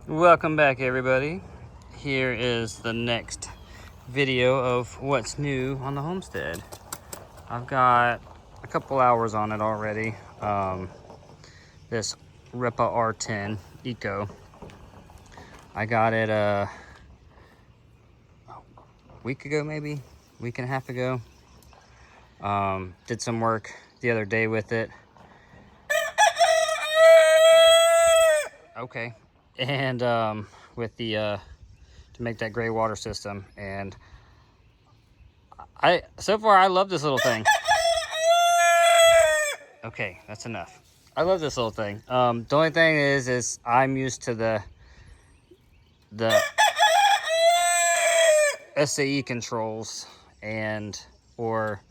Welcome back, everybody. Here is the next video of what's new on the Homestead. I've got a couple hours on it already. This Rippa R10 Eco. I got it a week ago, maybe week and a half ago. Did some work the other day with it. Okay. And with the to make that gray water system, and so far I love this little thing. Okay, that's enough. I love this little thing. The only thing is I'm used to the SAE controls or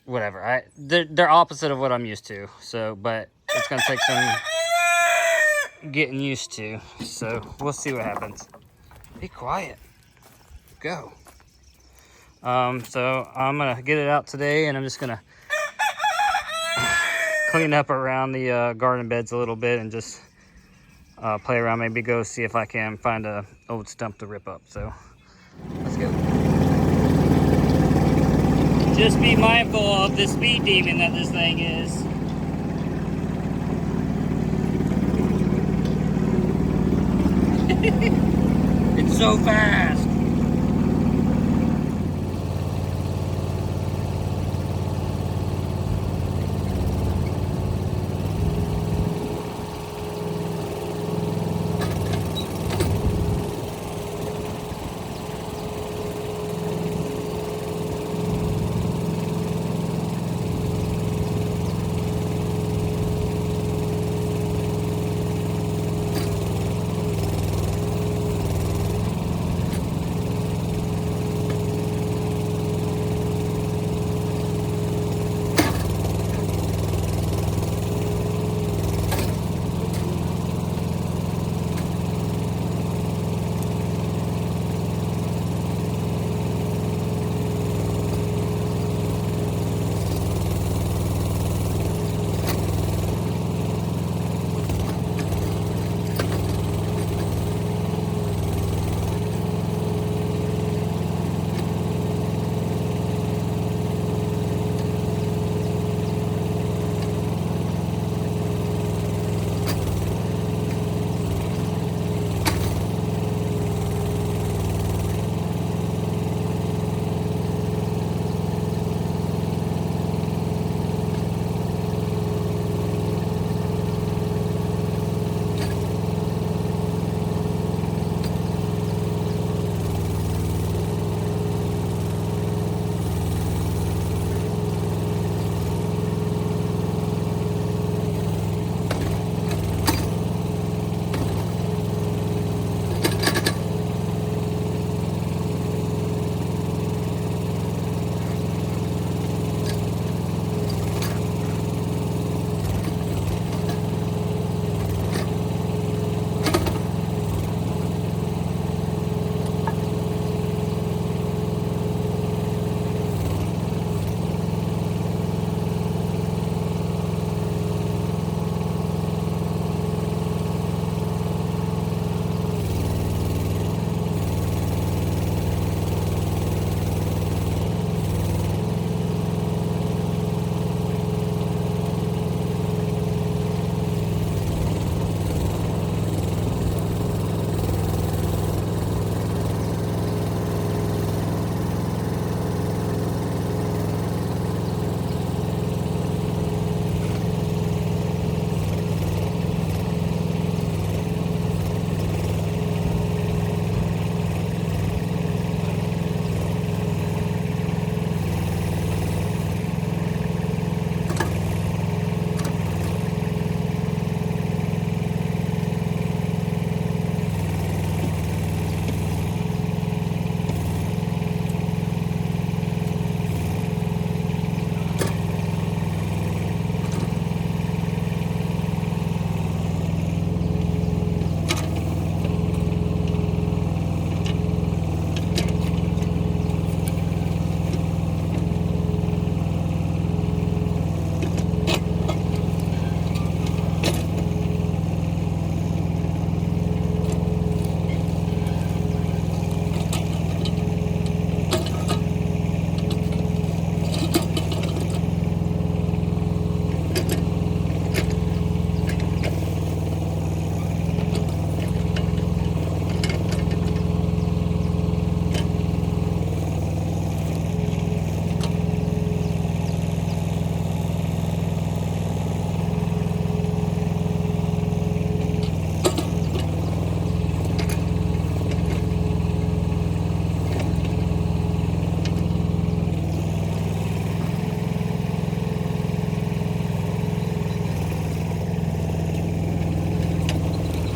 whatever. They're opposite of what I'm used to. So, but it's gonna take some getting used to. So we'll see what happens. Be quiet. Go. So I'm gonna get it out today, and I'm just gonna clean up around the garden beds a little bit and just play around. Maybe go see if I can find a old stump to rip up. So let's go. Just be mindful of the speed demon that this thing is. It's so fast.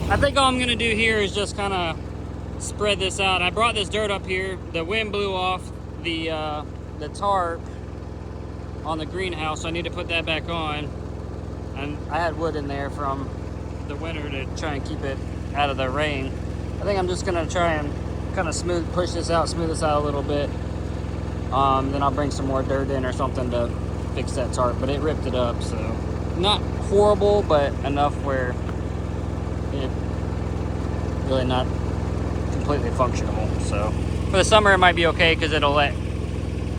I think all I'm gonna do here is just kind of spread this out. I brought this dirt up here. The wind blew off the tarp on the greenhouse, so I need to put that back on. And I had wood in there from the winter to try and keep it out of the rain. I think I'm just gonna try and kind of push this out, smooth this out a little bit. Then I'll bring some more dirt in or something to fix that tarp, but it ripped it up, so not horrible, but enough where it really not completely functional. So for the summer it might be okay because it'll let,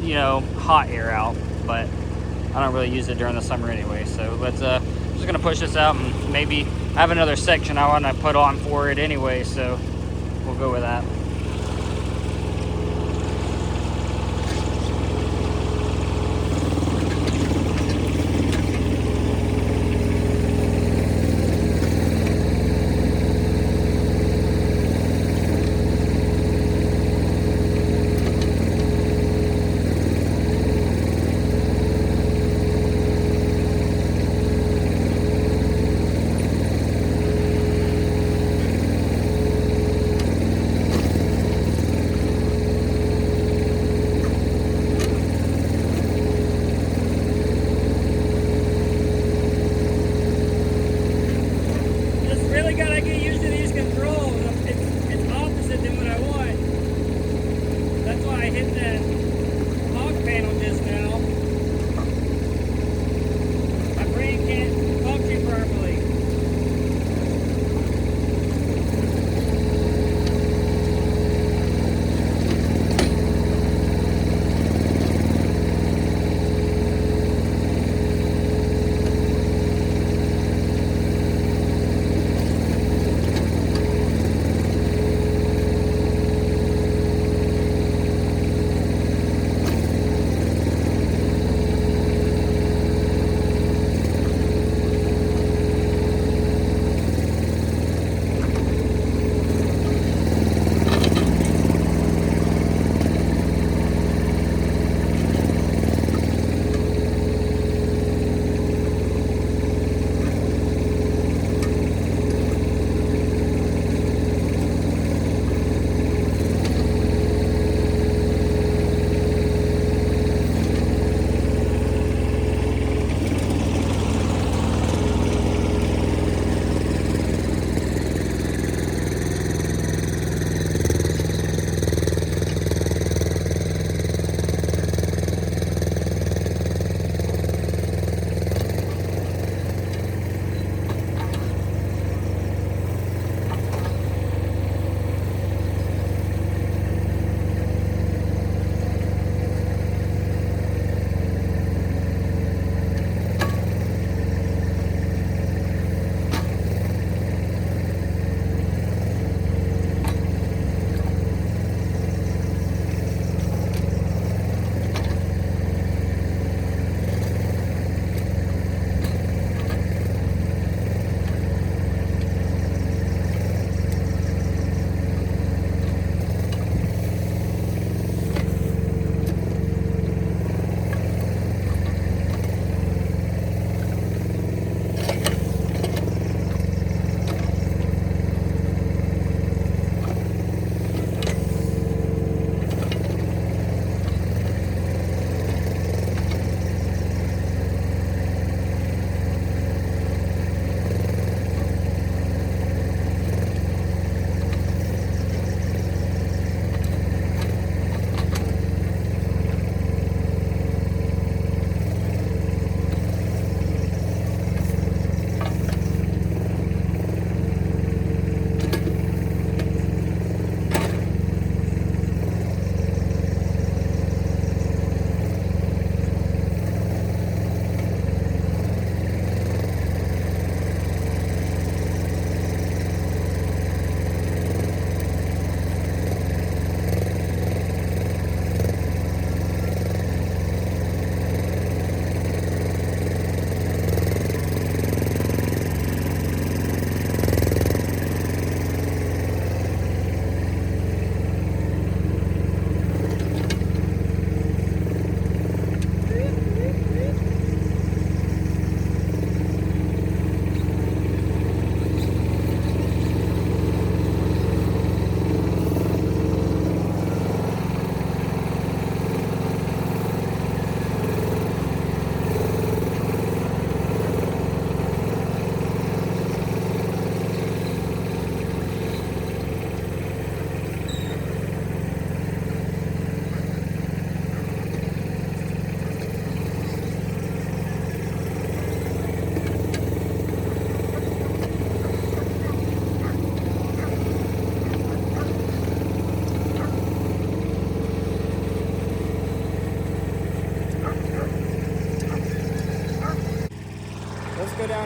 you know, hot air out, but I don't really use it during the summer anyway. So let's I'm just gonna push this out, and maybe I have another section I want to put on for it anyway, so we'll go with that.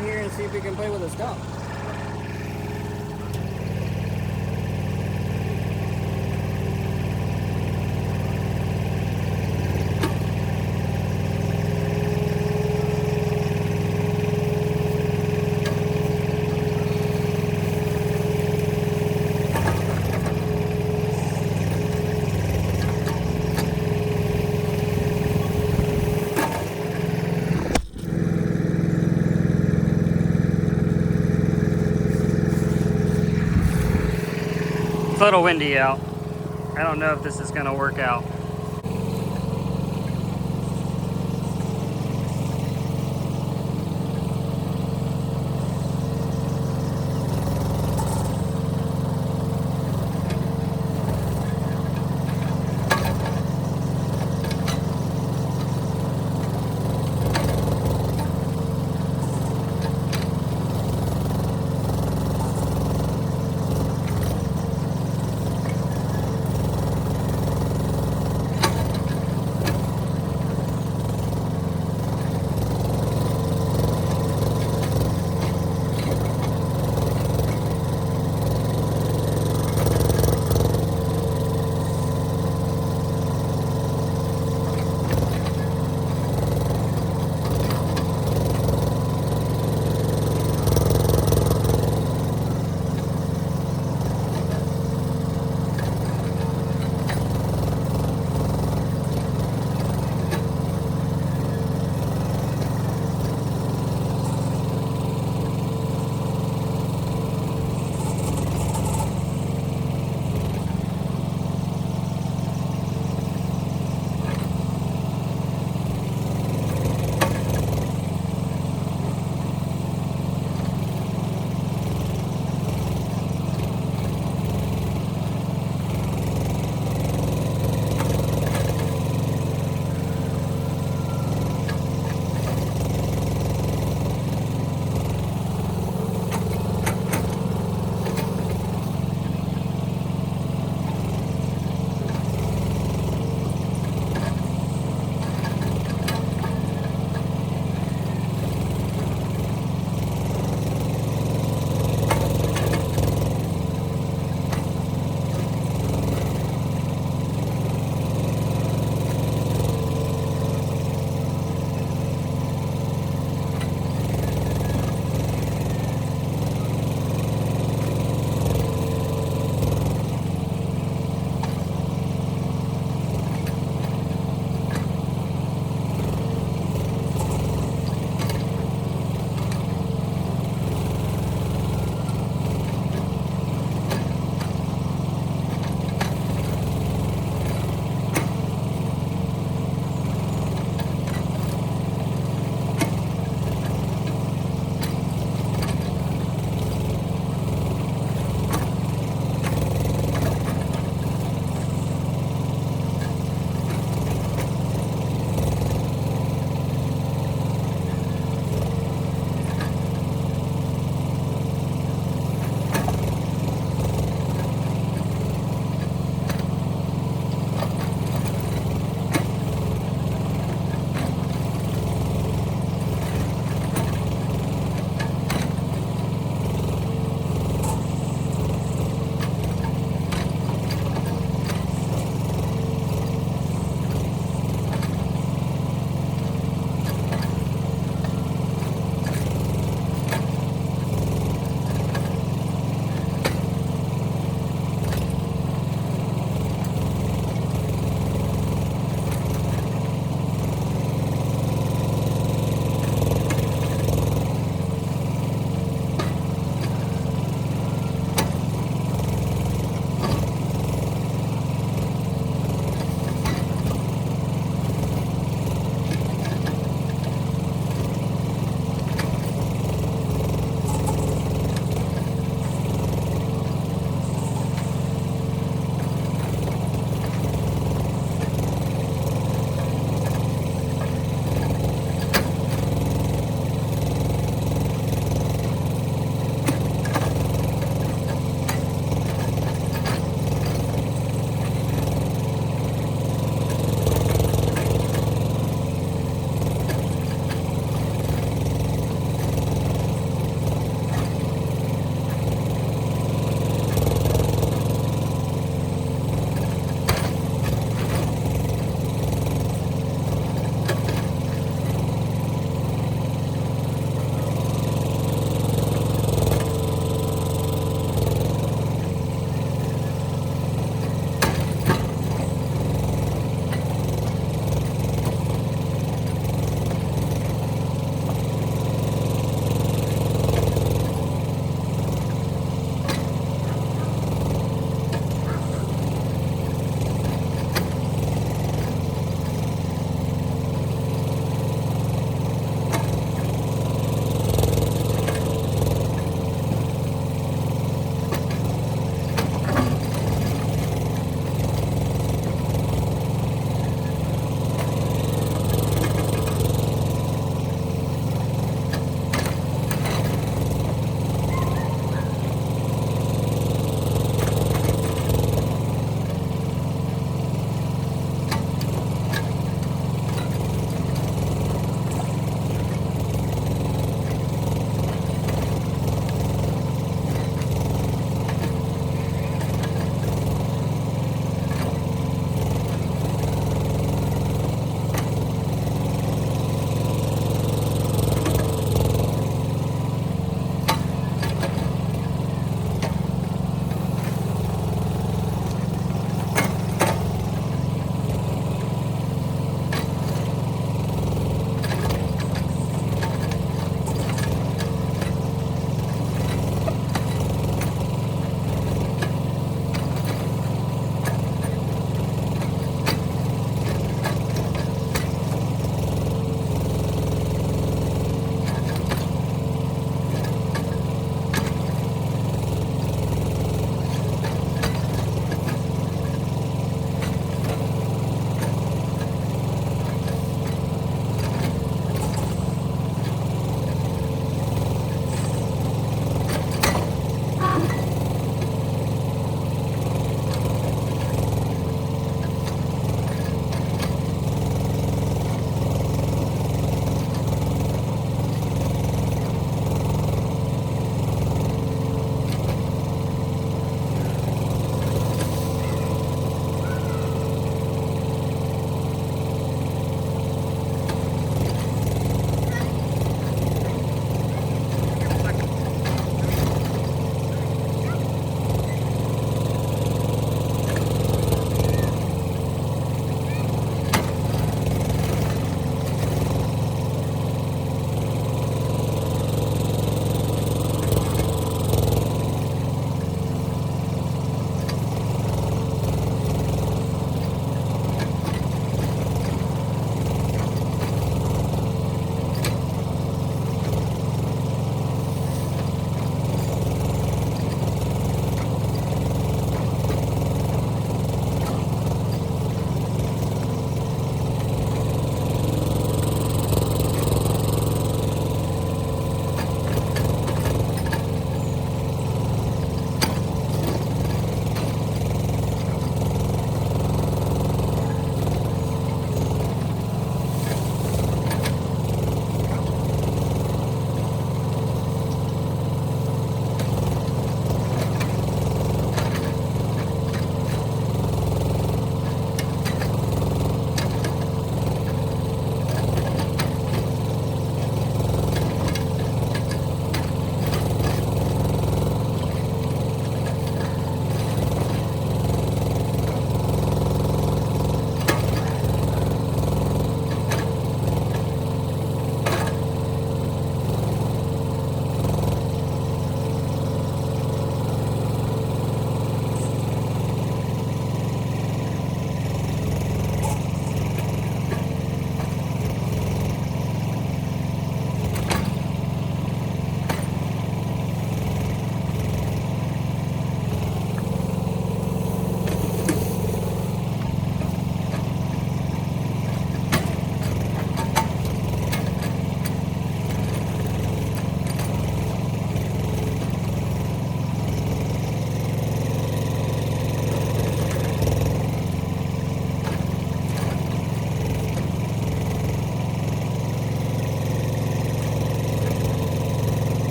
down here and see if we can play with a stump. It's a little windy out. I don't know if this is gonna work out.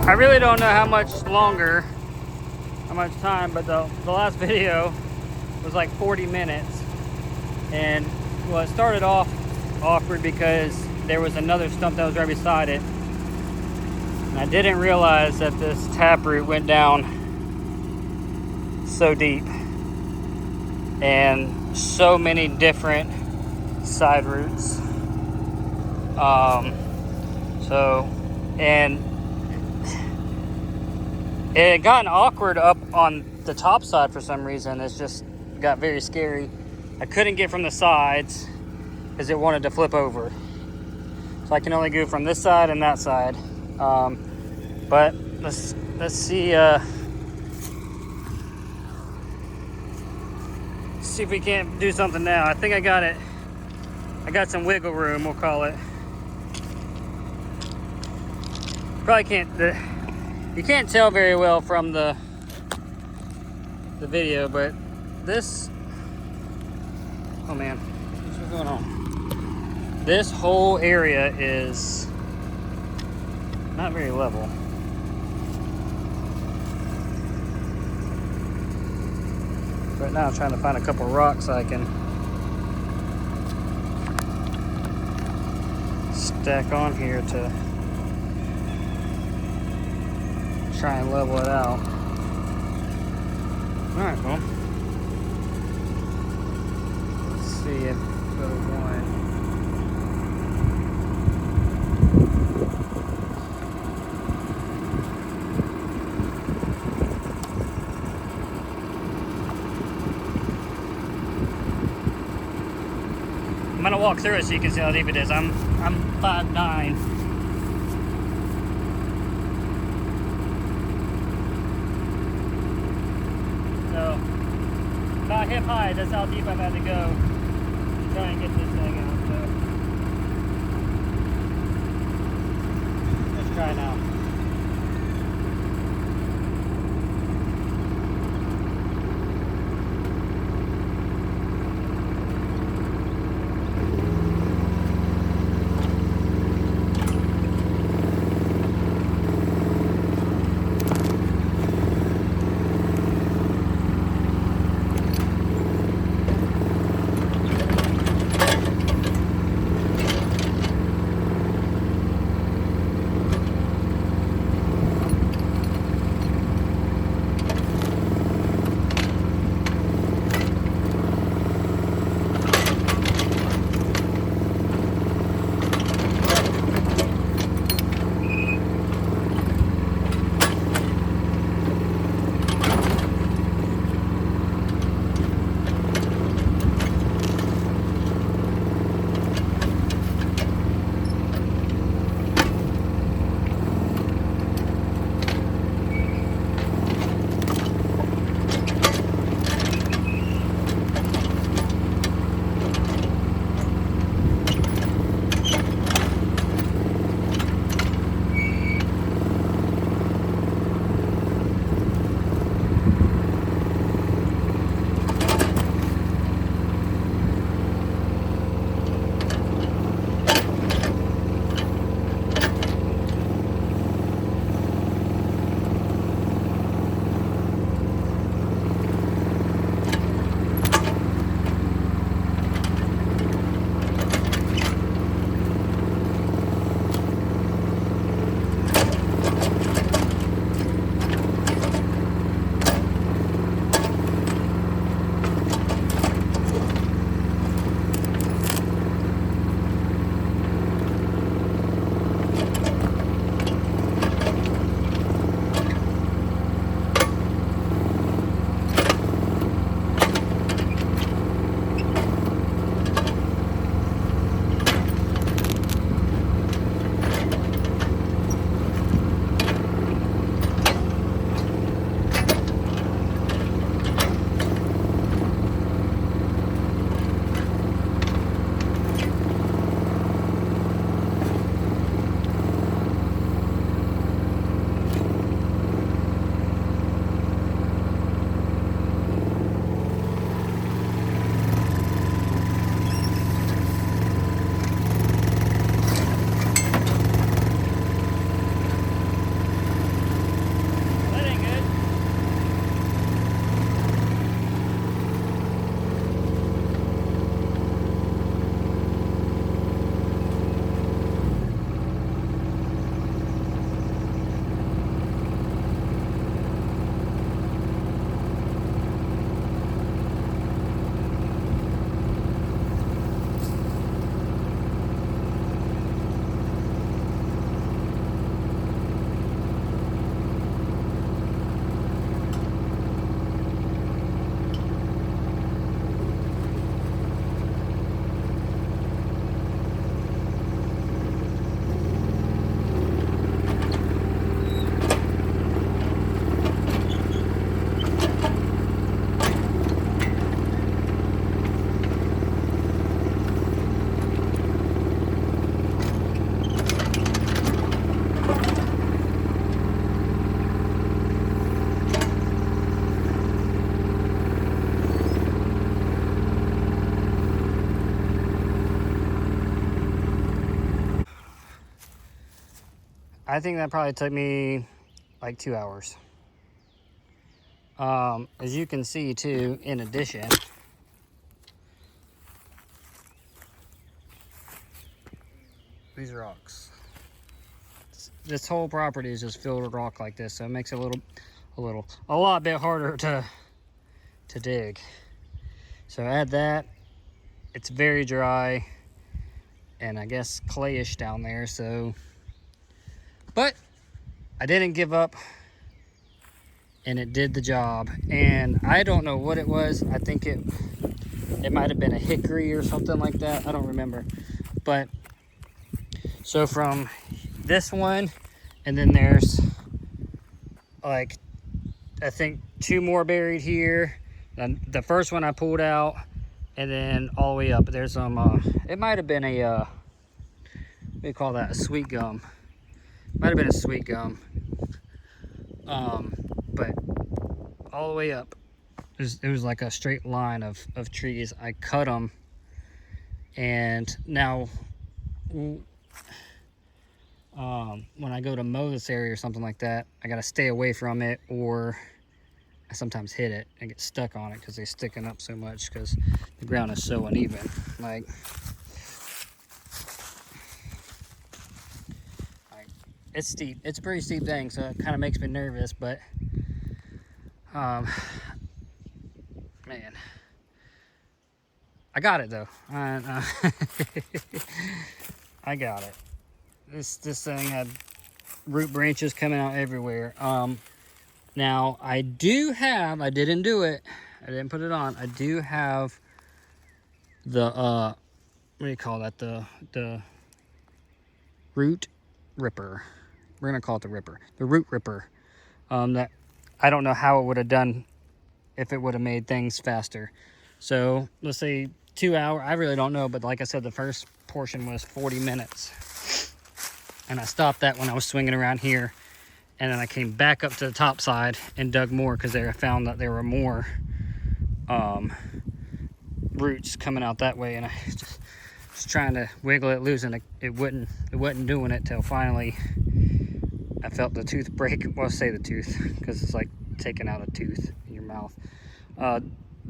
I really don't know how much longer, how much time, but the last video was like 40 minutes. And well, it started off awkward because there was another stump that was right beside it. And I didn't realize that this taproot went down so deep. And so many different side roots. And it had gotten awkward up on the top side for some reason. It's just got very scary. I couldn't get from the sides because it wanted to flip over. So I can only go from this side and that side. But let's see. See if we can't do something now. I think I got it. I got some wiggle room, we'll call it. Probably can't. You can't tell very well from the video, but this. Oh man, what's going on? This whole area is not very level. Right now I'm trying to find a couple rocks I can stack on here to try and level it out. Alright, well, let's see if there's one. I'm gonna walk through it so you can see how deep it is. I'm 5'9". So about hip high, that's how deep I've had to go to try and get this thing out. So let's try now. I think that probably took me like 2 hours. As you can see too, in addition, these rocks. This whole property is just filled with rock like this, so it makes it a lot bit harder to dig. So add that. It's very dry, and I guess clayish down there. So, but I didn't give up, and it did the job. And I don't know what it was. I think it might have been a hickory or something like that. I don't remember. But so from this one, and then there's like, I think 2 more buried here. The first one I pulled out, and then all the way up there's some it might have been a what do you call that, a sweet gum. Might have been a sweet gum. But all the way up it was like a straight line of trees. I cut them, and now when I go to mow this area or something like that, I gotta stay away from it, or I sometimes hit it and get stuck on it because they're sticking up so much because the ground is so uneven. Like it's steep. It's a pretty steep thing, so it kind of makes me nervous. But man, I got it though. I got it. This thing had root branches coming out everywhere. Now I do have, I didn't do it, I didn't put it on, I do have the what do you call that, the root ripper. We're gonna call it the ripper, the root ripper. That I don't know how it would have done if it would have made things faster. So let's say 2 hours, I really don't know, but like I said, the first portion was 40 minutes. And I stopped that when I was swinging around here. And then I came back up to the top side and dug more because I found that there were more roots coming out that way. And I just was trying to wiggle it loose, and it wasn't doing it till finally I felt the tooth break. Well, say the tooth, because it's like taking out a tooth in your mouth.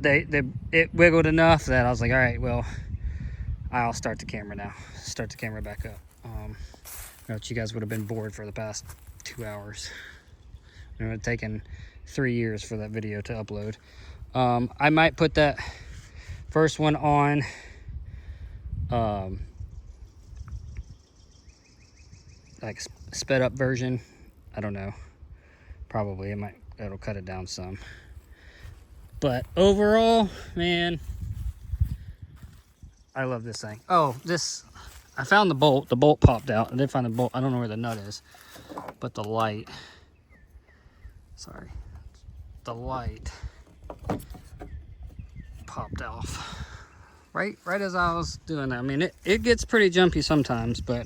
It wiggled enough that I was like, all right, well, I'll start the camera now. Start the camera back up. I know you guys would have been bored for the past 2 hours. It would have taken 3 years for that video to upload. I might put that first one on like sped up version. I don't know. Probably it'll cut it down some. But overall, man, I love this thing. Oh, I found the bolt. The bolt popped out. I did find the bolt. I don't know where the nut is, but the light. Sorry, the light popped off right as I was doing that. I mean, it gets pretty jumpy sometimes, but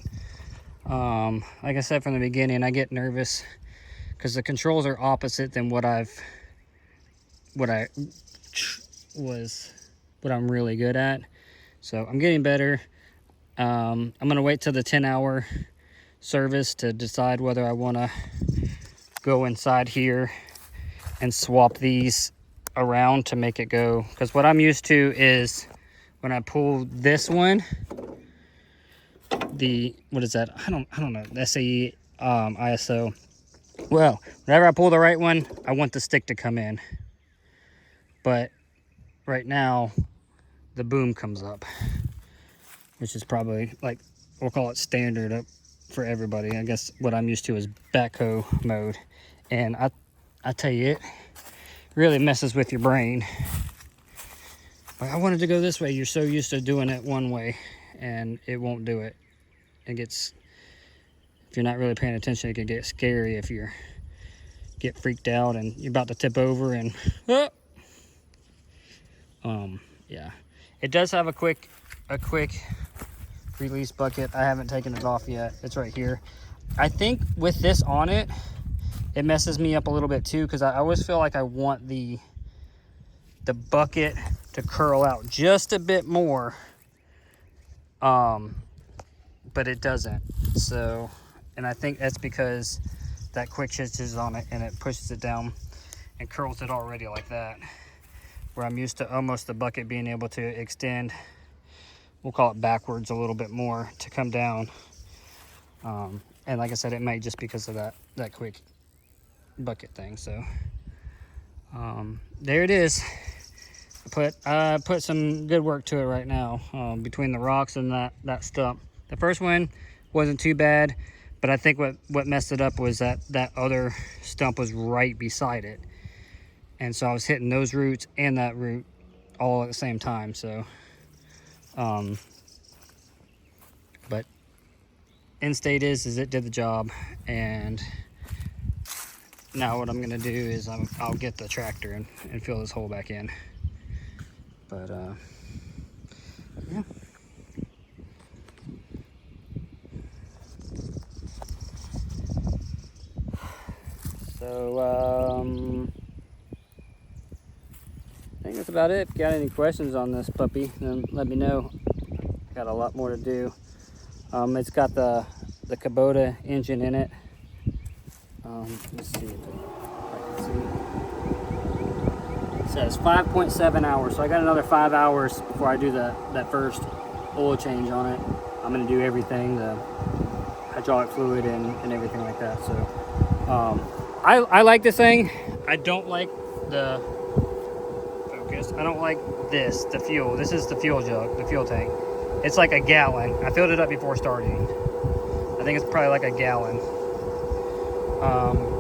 like I said from the beginning, I get nervous because the controls are opposite than what I'm really good at. So I'm getting better. I'm gonna wait till the 10-hour service to decide whether I want to go inside here and swap these around to make it go, because what I'm used to is when I pull this one, what is that, I don't know, the SAE ISO. Well, whenever I pull the right one, I want the stick to come in, but right now the boom comes up, which is probably, like, we'll call it standard up for everybody. I guess what I'm used to is backhoe mode, and I tell you, it really messes with your brain. Like, I wanted to go this way. You're so used to doing it one way, and it won't do it. It gets, if you're not really paying attention, it can get scary if you get freaked out and you're about to tip over and yeah. It does have a quick release bucket. I haven't taken it off yet. It's right here. I think with this on it, it messes me up a little bit too, because I always feel like I want the bucket to curl out just a bit more, but it doesn't. So And I think that's because that quick hitch is on it and it pushes it down and curls it already like that. Where I'm used to almost the bucket being able to extend, we'll call it backwards a little bit more to come down. And like I said, it might just because of that quick bucket thing. So there it is. I put some good work to it right now, between the rocks and that stump. The first one wasn't too bad, but I think what messed it up was that other stump was right beside it. And so I was hitting those roots and that root all at the same time. So, but end state is it did the job. And now what I'm gonna do is I'll get the tractor and fill this hole back in. But yeah. So I think that's about it. If you got any questions on this puppy, then let me know. Got a lot more to do. It's got the Kubota engine in it. Let's see if I can see. It says 5.7 hours, so I got another 5 hours before I do that first oil change on it. I'm gonna do everything, the hydraulic fluid and everything like that. So I like this thing. I don't like the focus. I don't like the fuel. This is the fuel jug, the fuel tank. It's like a gallon. I filled it up before starting. I think it's probably like a gallon,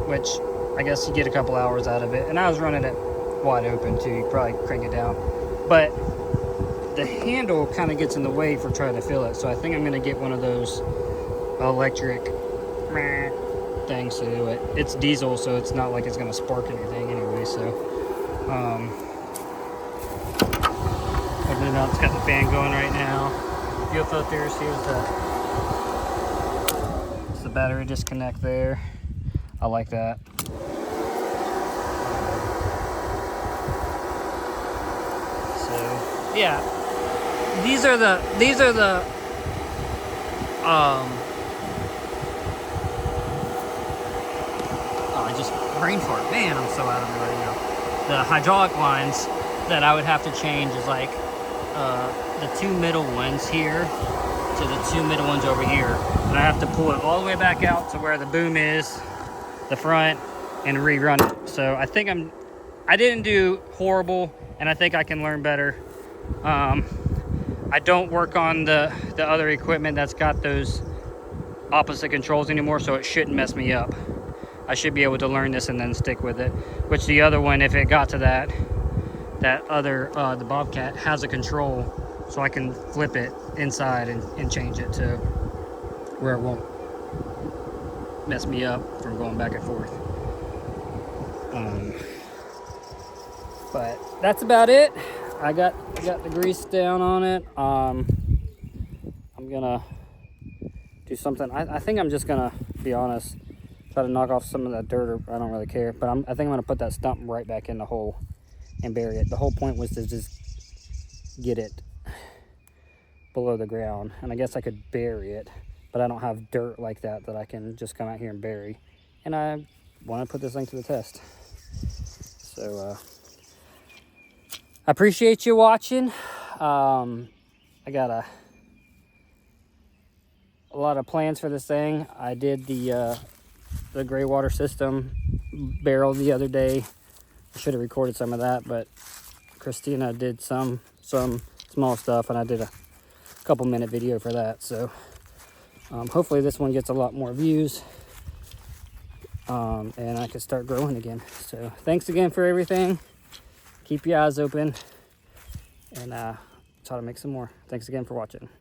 which I guess you get a couple hours out of it. And I was running it wide open too. You probably crank it down, but the handle kind of gets in the way for trying to fill it. So I think I'm gonna get one of those electric things to do it. It's diesel, so it's not like it's gonna spark anything anyway. So open it up. It's got the fan going right now. Fuel filters. Here's the battery disconnect there. I like that. So yeah, these are the I just brain fart. Man, I'm so out of it right now. The hydraulic lines that I would have to change is like the two middle ones here to the two middle ones over here. And I have to pull it all the way back out to where the boom is, the front, and rerun it. So I think I didn't do horrible, and I think I can learn better. I don't work on the other equipment that's got those opposite controls anymore, so it shouldn't mess me up. I should be able to learn this and then stick with it. Which the other one, if it got to that other, the Bobcat has a control, so I can flip it inside and change it to where it won't mess me up from going back and forth. But that's about it. I got the grease down on it. I'm gonna do something. I think I'm just gonna be honest, try to knock off some of that dirt, or I don't really care, but I think I'm gonna put that stump right back in the hole and bury it. The whole point was to just get it below the ground, and I guess I could bury it, but I don't have dirt like that I can just come out here and bury, and I want to put this thing to the test. So I appreciate you watching. I got a lot of plans for this thing. I did the gray water system barrel the other day. I should have recorded some of that, but Christina did some small stuff, and I did a couple minute video for that. So hopefully this one gets a lot more views, and I can start growing again. So thanks again for everything. Keep your eyes open, and try to make some more. Thanks again for watching.